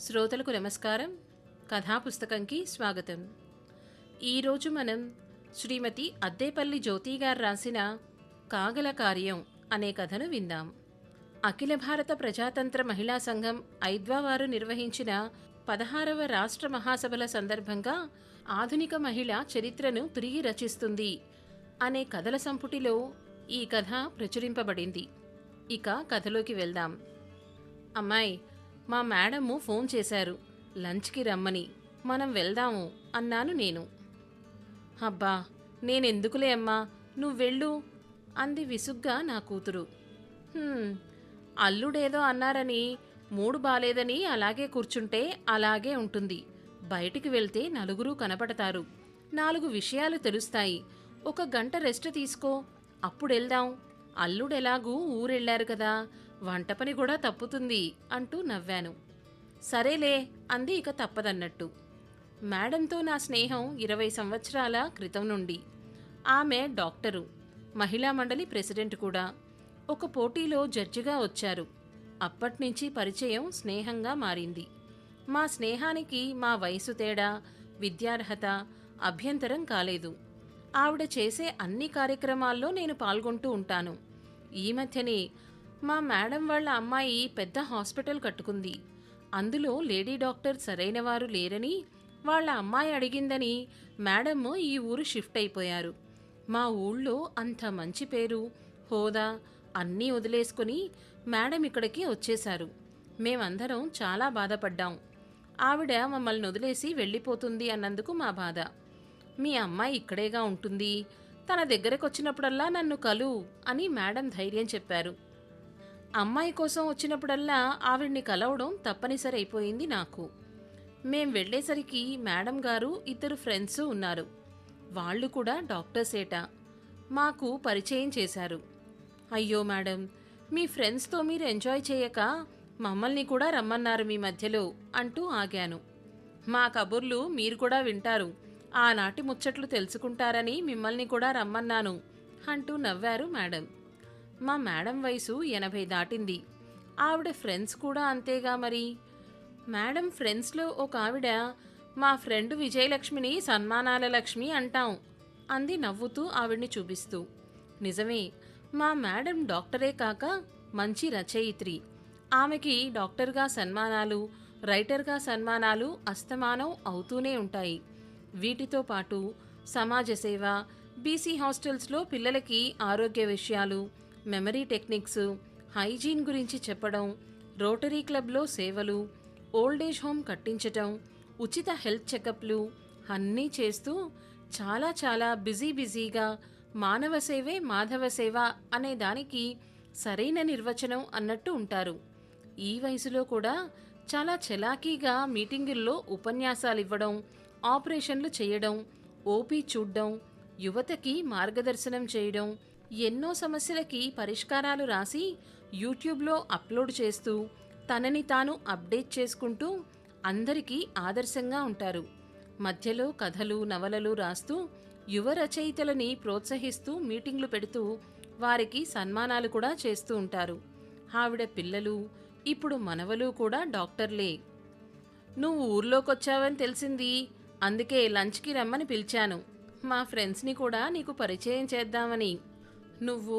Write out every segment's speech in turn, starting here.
శ్రోతలకు నమస్కారం. కథాపుస్తకంకి స్వాగతం. ఈరోజు మనం శ్రీమతి అద్దేపల్లి జ్యోతి గారు రాసిన కాగల కార్యం అనే కథను విందాం. అఖిల భారత ప్రజాతంత్ర మహిళా సంఘం ఐద్వా వారు నిర్వహించిన 16వ రాష్ట్ర మహాసభల సందర్భంగా ఆధునిక మహిళ చరిత్రను తిరిగి రచిస్తుంది అనే కథల సంపుటిలో ఈ కథ ప్రచురింపబడింది. ఇక కథలోకి వెళ్దాం. అమ్మాయి, మా మేడము ఫోన్ చేశారు, లంచ్కి రమ్మని, మనం వెళ్దాము అన్నాను నేను. అబ్బా, నేనెందుకులే అమ్మా, నువ్వెళ్ళు అంది విసుగ్గా నా కూతురు. అల్లుడేదో అన్నారని మూడు బాలేదని అలాగే కూర్చుంటే అలాగే ఉంటుంది. బయటికి వెళ్తే నలుగురు కనపడతారు, 4 విషయాలు తెలుస్తాయి. 1 గంట రెస్ట్ తీసుకో, అప్పుడెళ్దాం. అల్లుడెలాగూ ఊరెళ్ళారు కదా, వంట పని కూడా తప్పుతుంది అంటూ నవ్వాను. సరేలే అంది ఇక తప్పదన్నట్టు. మేడంతో నా స్నేహం 20 సంవత్సరాల క్రితం నుండి. ఆమె డాక్టరు, మహిళా మండలి ప్రెసిడెంట్ కూడా. ఒక పోటీలో జడ్జిగా వచ్చారు. అప్పట్నుంచి పరిచయం స్నేహంగా మారింది. మా స్నేహానికి మా వయసు తేడా, విద్యార్హత అభ్యంతరం కాలేదు. ఆవిడ చేసే అన్ని కార్యక్రమాల్లో నేను పాల్గొంటూ ఉంటాను. ఈ మధ్యనే మా మేడం వాళ్ళ అమ్మాయి పెద్ద హాస్పిటల్ కట్టుకుంది. అందులో లేడీ డాక్టర్ సరైన వారు లేరని వాళ్ళ అమ్మాయి అడిగిందని మేడమ్ ఈ ఊరు షిఫ్ట్ అయిపోయారు. మా ఊళ్ళో అంత మంచి పేరు, హోదా అన్నీ వదిలేసుకుని మేడం ఇక్కడికి వచ్చేశారు. మేమందరం చాలా బాధపడ్డాం. ఆవిడ మమ్మల్ని వదిలేసి వెళ్ళిపోతుంది అన్నందుకు మా బాధ. మీ అమ్మాయి ఇక్కడేగా ఉంటుంది, తన దగ్గరకు వచ్చినప్పుడల్లా నన్ను కలు అని మేడం ధైర్యం చెప్పారు. అమ్మాయి కోసం వచ్చినప్పుడల్లా ఆవిడ్ని కలవడం తప్పనిసరి అయిపోయింది నాకు. మేం వెళ్లేసరికి మేడం గారు 2 ఫ్రెండ్స్ ఉన్నారు. వాళ్ళు కూడా డాక్టర్సేట. మాకు పరిచయం చేశారు. అయ్యో మేడం, మీ ఫ్రెండ్స్తో మీరు ఎంజాయ్ చేయక మమ్మల్ని కూడా రమ్మన్నారు మీ మధ్యలో అంటూ ఆగాను. మా కబుర్లు మీరు కూడా వింటారు, ఆనాటి ముచ్చట్లు తెలుసుకుంటారని మిమ్మల్ని కూడా రమ్మన్నాను అంటూ నవ్వారు మేడం. మా మేడం వయసు 80 దాటింది. ఆవిడ ఫ్రెండ్స్ కూడా అంతేగా మరి. మేడం ఫ్రెండ్స్లో ఒక ఆవిడ, మా ఫ్రెండ్ విజయలక్ష్మిని సన్మానాల లక్ష్మి అంటాం అంది నవ్వుతూ ఆవిడ్ని చూపిస్తూ. నిజమే, మా మేడం డాక్టరే కాక మంచి రచయిత్రి. ఆమెకి డాక్టర్గా సన్మానాలు, రైటర్గా సన్మానాలు అస్తమానం అవుతూనే ఉంటాయి. వీటితో పాటు సమాజ సేవ, బీసీ హాస్టల్స్లో పిల్లలకి ఆరోగ్య విషయాలు, మెమరీ టెక్నిక్స్, హైజీన్ గురించి చెప్పడం, రోటరీ క్లబ్లో సేవలు, ఓల్డేజ్ హోమ్ కట్టించటం, ఉచిత హెల్త్ చెకప్లు అన్నీ చేస్తూ చాలా చాలా బిజీగా మానవ సేవే మాధవ సేవ అనే దానికి సరైన నిర్వచనం అన్నట్టు ఉంటారు. ఈ వయసులో కూడా చాలా చలాకీగా మీటింగుల్లో ఉపన్యాసాలివ్వడం, ఆపరేషన్లు చేయడం, ఓపీ చూడ్డం, యువతకి మార్గదర్శనం చేయడం, ఎన్నో సమస్యలకి పరిష్కారాలు రాసి యూట్యూబ్లో అప్లోడ్ చేస్తూ తనని తాను అప్డేట్ చేసుకుంటూ అందరికీ ఆదర్శంగా ఉంటారు. మధ్యలో కథలు, నవలలు రాస్తూ యువ రచయితలని ప్రోత్సహిస్తూ మీటింగ్లు పెడుతూ వారికి సన్మానాలు కూడా చేస్తూ ఉంటారు. ఆవిడ పిల్లలు, ఇప్పుడు మనవలు కూడా డాక్టర్లే. నువ్వు ఊర్లోకొచ్చావని తెలిసింది, అందుకే లంచ్కి రమ్మని పిలిచాను. మా ఫ్రెండ్స్ని కూడా నీకు పరిచయం చేద్దామని. నువ్వు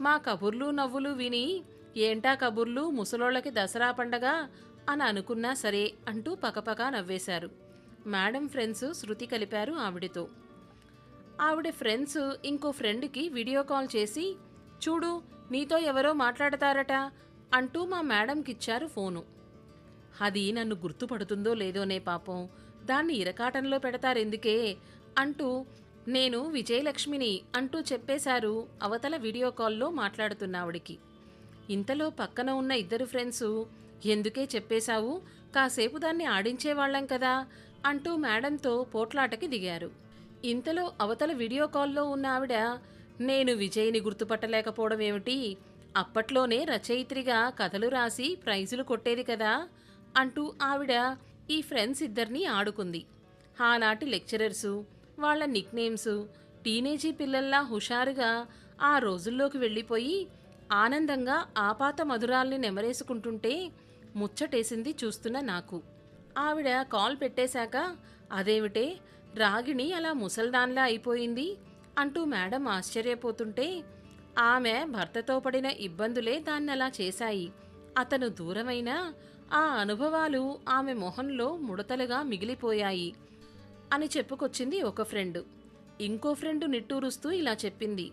మా కబుర్లు నవ్వులు విని ఏంటా కబుర్లు, ముసలోళ్ళకి దసరా పండగ అని అనుకున్నా సరే అంటూ పకపకా నవ్వేశారు. మేడం ఫ్రెండ్స్ శృతి కలిపారు ఆవిడతో. ఆవిడ ఫ్రెండ్స్ ఇంకో ఫ్రెండ్కి వీడియో కాల్ చేసి, చూడు నీతో ఎవరో మాట్లాడతారట అంటూ మా మేడంకిచ్చారు ఫోను. అది నన్ను గుర్తుపడుతుందో లేదోనే పాపం, దాన్ని ఇరకాటంలో పెడతారెందుకే అంటూ నేను విజయలక్ష్మిని అంటూ చెప్పేశారు అవతల వీడియో కాల్లో మాట్లాడుతున్నావిడికి. ఇంతలో పక్కన ఉన్న 2 ఫ్రెండ్సు, ఎందుకే చెప్పేశావు, కాసేపు దాన్ని ఆడించేవాళ్లం కదా అంటూ మేడంతో పోట్లాటకి దిగారు. ఇంతలో అవతల వీడియో కాల్లో ఉన్న ఆవిడ, నేను విజయ్ని గుర్తుపట్టలేకపోవడం ఏమిటి, అప్పట్లోనే రచయిత్రిగా కథలు రాసి ప్రైజులు కొట్టేది కదా అంటూ ఆవిడ ఈ ఫ్రెండ్స్ 2ని ఆడుకుంది. ఆనాటి లెక్చరర్సు, వాళ్ల నిక్నేమ్సు, టీనేజీ పిల్లల్లా హుషారుగా ఆ రోజుల్లోకి వెళ్ళిపోయి ఆనందంగా ఆపాత మధురాల్ని నెమరేసుకుంటుంటే ముచ్చటేసింది చూస్తున్న నాకు. ఆవిడ కాల్ పెట్టేశాక, అదేమిటే రాగిణి అలా ముసల్దాన్లా అయిపోయింది అంటూ మేడం ఆశ్చర్యపోతుంటే, ఆమె భర్తతో పడిన ఇబ్బందులే దాన్నలా చేశాయి. అతను దూరమైనా ఆ అనుభవాలు ఆమె మొహంలో ముడతలుగా మిగిలిపోయాయి అని చెప్పుకొచ్చింది ఒక ఫ్రెండు. ఇంకో ఫ్రెండు నిట్టూరుస్తూ ఇలా చెప్పింది,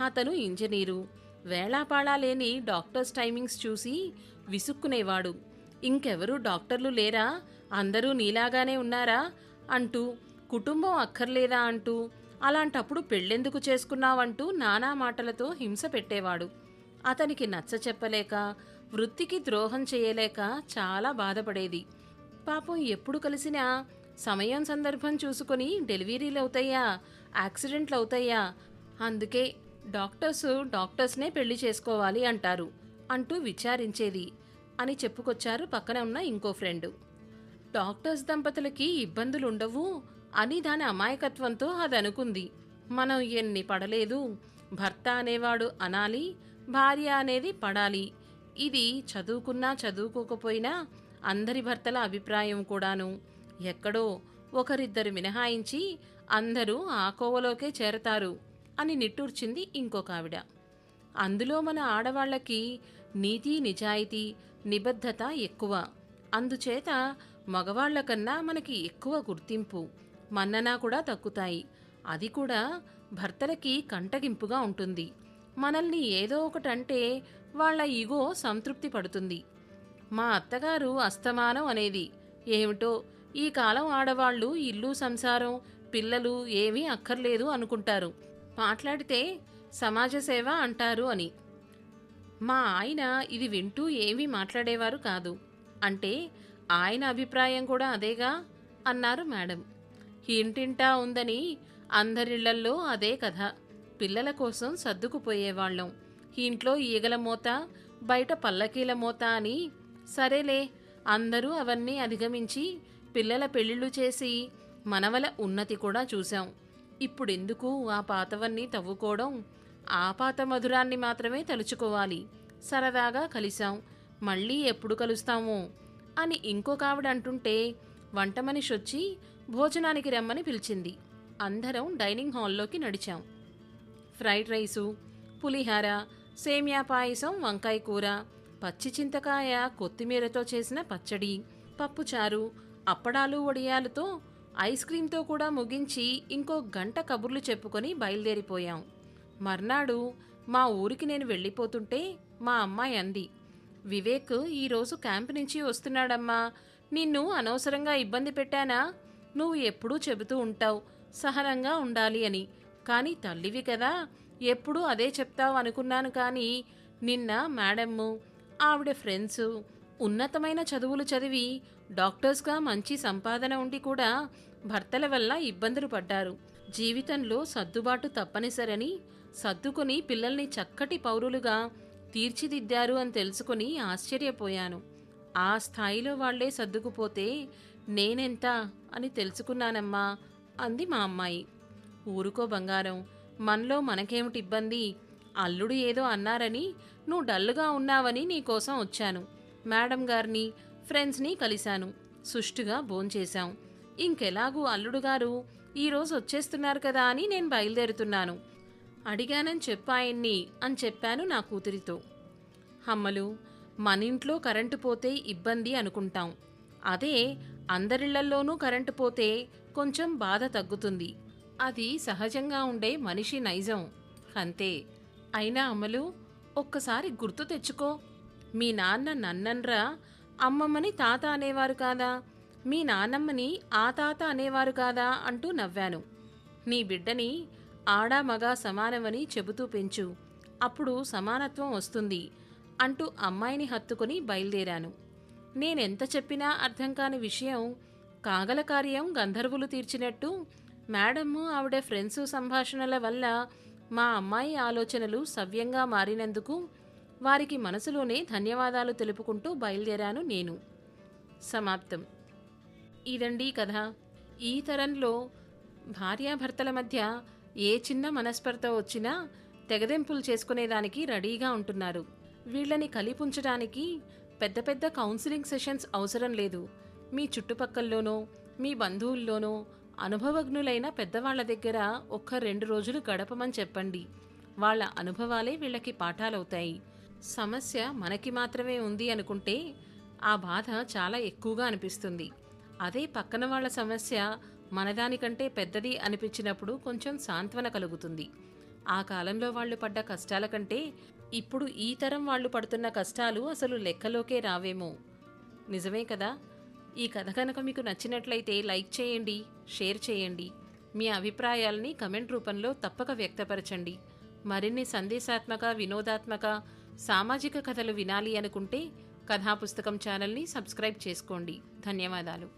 అతను ఇంజనీరు, వేళాపాళా లేని డాక్టర్స్ టైమింగ్స్ చూసి విసుక్కునేవాడు. ఇంకెవరూ డాక్టర్లు లేరా, అందరూ నీలాగానే ఉన్నారా అంటూ, కుటుంబం అక్కర్లేదా అంటూ, అలాంటప్పుడు పెళ్ళెందుకు చేసుకున్నావంటూ నానా మాటలతో హింస పెట్టేవాడు. అతనికి నచ్చ చెప్పలేక, వృత్తికి ద్రోహం చేయలేక చాలా బాధపడేది. పాపం ఎప్పుడు కలిసినా సమయం సందర్భం చూసుకొని డెలివరీలు అవుతాయా, యాక్సిడెంట్లు అవుతాయా, అందుకే డాక్టర్స్నే పెళ్లి చేసుకోవాలి అంటారు అంటూ విచారించేది అని చెప్పుకొచ్చారు పక్కన ఉన్న ఇంకో ఫ్రెండు. డాక్టర్స్ దంపతులకి ఇబ్బందులుండవు అని దాని అమాయకత్వంతో అది అనుకుంది. మనం ఎన్ని పడలేదు, భర్త అనేవాడు అనాలి, భార్య అనేది పడాలి. ఇది చదువుకున్నా చదువుకోకపోయినా అందరి భర్తల అభిప్రాయం కూడాను. ఎక్కడో ఒకరిద్దరు మినహాయించి అందరూ ఆ కోవలోకే చేరతారు అని నిట్టూర్చింది ఇంకొక ఆవిడ. అందులో మన ఆడవాళ్లకి నీతి, నిజాయితీ, నిబద్ధత ఎక్కువ. అందుచేత మగవాళ్లకన్నా మనకి ఎక్కువ గుర్తింపు, మన్నన కూడా దక్కుతాయి. అది కూడా భర్తలకి కంటగింపుగా ఉంటుంది. మనల్ని ఏదో ఒకటంటే వాళ్ల ఈగో సంతృప్తి పడుతుంది. మా అత్తగారు అస్తమానం అనేది, ఏమిటో ఈ కాలం ఆడవాళ్లు ఇల్లు, సంసారం, పిల్లలు ఏమీ అక్కర్లేదు అనుకుంటారు, మాట్లాడితే సమాజ సేవ అంటారు అని. మా ఆయన ఇది వింటూ ఏమీ మాట్లాడేవారు కాదు. అంటే ఆయన అభిప్రాయం కూడా అదేగా అన్నారు మేడం. ఇంటింటా ఉందని అందరిళ్లల్లో అదే కథ. పిల్లల కోసం సర్దుకుపోయేవాళ్ళం. ఇంట్లో ఈగల మోత, బయట పల్లకీల మోత అని. సరేలే, అందరూ అవన్నీ అధిగమించి పిల్లల పెళ్ళిళ్ళు చేసి మనవల ఉన్నతి కూడా చూశాం. ఇప్పుడెందుకు ఆ పాతవన్నీ తవ్వుకోవడం, ఆ పాత మధురాన్ని మాత్రమే తలుచుకోవాలి. సరదాగా కలిశాం, మళ్ళీ ఎప్పుడు కలుస్తామో అని ఇంకొక ఆవిడ అంటుంటే వంట మనిషి వచ్చి భోజనానికి రమ్మని పిలిచింది. అందరం డైనింగ్ హాల్లోకి నడిచాం. ఫ్రైడ్ రైసు, పులిహార, సేమియా పాయసం, వంకాయ కూర, పచ్చి చింతకాయ కొత్తిమీరతో చేసిన పచ్చడి, పప్పుచారు, అప్పడాలు, వడియాలతో ఐస్ క్రీంతో కూడా ముగించి ఇంకో గంట కబుర్లు చెప్పుకొని బయలుదేరిపోయాం. మర్నాడు మా ఊరికి నేను వెళ్ళిపోతుంటే మా అమ్మాయి అంది, వివేక్ ఈరోజు క్యాంప్ నుంచి వస్తున్నాడమ్మా, నిన్ను అనవసరంగా ఇబ్బంది పెట్టానా? నువ్వు ఎప్పుడూ చెబుతూ ఉంటావు సహనంగా ఉండాలి అని, కానీ తల్లివి కదా, ఎప్పుడూ అదే చెప్తావు అనుకున్నాను. కానీ నిన్న మేడమ్ము, ఆవిడ ఫ్రెండ్సు ఉన్నతమైన చదువులు చదివి డాక్టర్స్గా మంచి సంపాదన ఉండి కూడా భర్తల వల్ల ఇబ్బందులు పడ్డారు. జీవితంలో సర్దుబాటు తప్పనిసరని సర్దుకుని పిల్లల్ని చక్కటి పౌరులుగా తీర్చిదిద్దారు అని తెలుసుకుని ఆశ్చర్యపోయాను. ఆ స్థాయిలో వాళ్లే సర్దుకుపోతే నేనెంత అని తెలుసుకున్నానమ్మా అంది మా అమ్మాయి. ఊరుకో బంగారం, మనలో మనకేమిటి ఇబ్బంది? అల్లుడు ఏదో అన్నారని నువ్వు డల్లుగా ఉన్నావని నీకోసం వచ్చాను. మేడం గారిని, ఫ్రెండ్స్ని కలిశాను, సుష్టుగా భోంచేశాం. ఇంకెలాగూ అల్లుడుగారు ఈరోజు వచ్చేస్తున్నారు కదా అని నేను బయలుదేరుతున్నాను. అడిగానని చెప్పాయన్ని అని చెప్పాను నా కూతురితో. అమ్మలు, మనింట్లో కరెంటు పోతే ఇబ్బంది అనుకుంటాం. అదే అందరిళ్లల్లోనూ కరెంటు పోతే కొంచెం బాధ తగ్గుతుంది. అది సహజంగా ఉండే మనిషి నైజం, అంతే. అయినా అమ్మలు, ఒక్కసారి గుర్తు తెచ్చుకో. మీ నాన్న నన్నన్రా అమ్మమ్మని తాత అనేవారు కాదా, మీ నాన్నమ్మని ఆ తాత అనేవారు కాదా అంటూ నవ్వాను. నీ బిడ్డని ఆడా మగా సమానమని చెబుతూ పెంచు, అప్పుడు సమానత్వం వస్తుంది అంటూ అమ్మాయిని హత్తుకుని బయలుదేరాను. నేనెంత చెప్పినా అర్థం కాని విషయం కాగల కార్యం గంధర్వులు తీర్చినట్టు మేడమ్ము, ఆవిడ ఫ్రెండ్స్ సంభాషణల వల్ల మా అమ్మాయి ఆలోచనలు సవ్యంగా మారినందుకు వారికి మనసులోనే ధన్యవాదాలు తెలుపుకుంటూ బయలుదేరాను నేను. సమాప్తం. ఇదండి కథ. ఈ తరంలో భార్యాభర్తల మధ్య ఏ చిన్న మనస్పర్ధ వచ్చినా తెగదెంపులు చేసుకునేదానికి రెడీగా ఉంటున్నారు. వీళ్ళని కలిపుంచడానికి పెద్ద పెద్ద కౌన్సిలింగ్ సెషన్స్ అవసరం లేదు. మీ చుట్టుపక్కల్లోనో మీ బంధువుల్లోనో అనుభవజ్ఞులైన పెద్దవాళ్ల దగ్గర ఒక్క 2 రోజులు గడపమని చెప్పండి. వాళ్ళ అనుభవాలే వీళ్ళకి పాఠాలవుతాయి. సమస్య మనకి మాత్రమే ఉంది అనుకుంటే ఆ బాధ చాలా ఎక్కువగా అనిపిస్తుంది. అదే పక్కన వాళ్ళ సమస్య మనదానికంటే పెద్దది అనిపించినప్పుడు కొంచెం సాంత్వన కలుగుతుంది. ఆ కాలంలో వాళ్ళు పడ్డ కష్టాల కంటే ఇప్పుడు ఈ తరం వాళ్ళు పడుతున్న కష్టాలు అసలు లెక్కలోకే రావేమో. నిజమే కదా? ఈ కథ కనుక మీకు నచ్చినట్లయితే లైక్ చేయండి, షేర్ చేయండి. మీ అభిప్రాయాల్ని కమెంట్ రూపంలో తప్పక వ్యక్తపరచండి. మరిన్ని సందేశాత్మక, వినోదాత్మక, సామాజిక కథలు వినాలి అనుకుంటే కథాపుస్తకం ఛానల్ని సబ్స్క్రైబ్ చేసుకోండి. ధన్యవాదాలు.